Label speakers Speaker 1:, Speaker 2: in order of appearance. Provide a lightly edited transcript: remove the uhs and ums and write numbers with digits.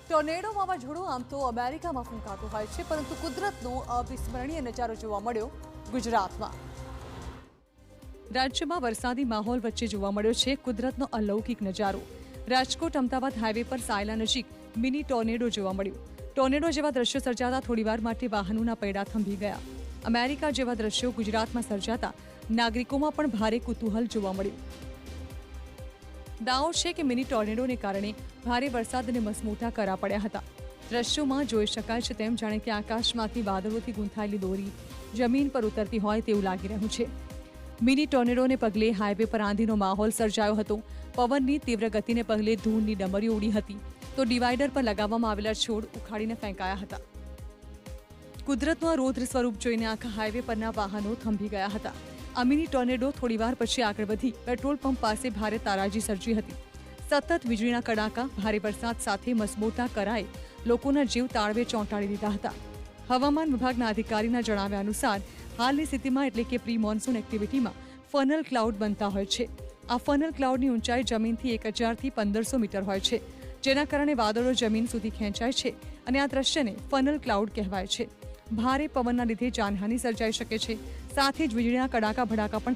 Speaker 1: Tornado વાવાઝોડું આમ તો અમેરિકામાં ફૂંકાતું હોય છે, પરંતુ કુદરતનો અવિસ્મરણીય નજારો જોવા મળ્યો ગુજરાતમાં. રાજ્યમાં વરસાદી માહોલ વચ્ચે જોવા મળ્યો છે કુદરતનો અલૌકિક નજારો. રાજકોટ અમદાવાદ હાઈવે પર સાયલા નજીક મિની ટોર્નેડો જોવા મળ્યું. ટોર્નેડો જેવા દ્રશ્યો સર્જાતા થોડીવાર માટે વાહનોના પૈડા થંભી ગયા. અમેરિકા જેવા દ્રશ્યો ગુજરાતમાં સર્જાતા નાગરિકોમાં પણ ભારે કુતૂહલ જોવા મળ્યું. દાવો છે કે મિની ટોર્નેડોને કારણે ભારે વરસાદ અને મસમોટા કરા પડ્યા હતા. દ્રશ્યોમાં જોઈ શકાય છે તેમ જાણે કે આકાશમાંથી વાદળોથી ગૂંથાયેલી દોરી જમીન પર ઉતરતી હોય તેવું લાગી રહ્યું છે. મિની ટોર્નેડોને પગલે હાઈવે પર આંધીનો માહોલ સર્જાયો હતો. પવનની તીવ્ર ગતિને પગલે ધૂળની ડમરીઓ ઉડી હતી, તો ડિવાઈડર પર લગાવવામાં આવેલા છોડ ઉખાડીને ફેંકાયા હતા. કુદરતનું આ રૌદ્ર સ્વરૂપ જોઈને આખા હાઈવે પરના વાહનો થંભી ગયા હતા. આ મિની ટોર્નેડો થોડીવાર પછી આગળ વધી પેટ્રોલ પંપ પાસે ભારે તારાજી સર્જી હતી. સતત વીજળીના કડાકા, ભારે વરસાદ સાથે મસમોટા કરાએ લોકોના જીવ તાળવે ચોંટાડી દીધા હતા. હવામાન વિભાગના અધિકારીના જણાવ્યા અનુસાર હાલની સ્થિતિમાં એટલે કે પ્રી મોન્સૂન એક્ટિવિટીમાં ફનલ ક્લાઉડ બનતા હોય છે. આ ફનલ ક્લાઉડની ઊંચાઈ જમીનથી 1000 થી 1500 મીટર હોય છે, જેના કારણે વાદળો જમીન સુધી ખેંચાય છે અને આ દ્રશ્યને ફનલ ક્લાઉડ કહેવાય છે. ભારે પવનના લીધે જાનહાનિ સર્જાઈ શકે છે. સાથે જ વીજળીના કડાકા ભડાકા પણ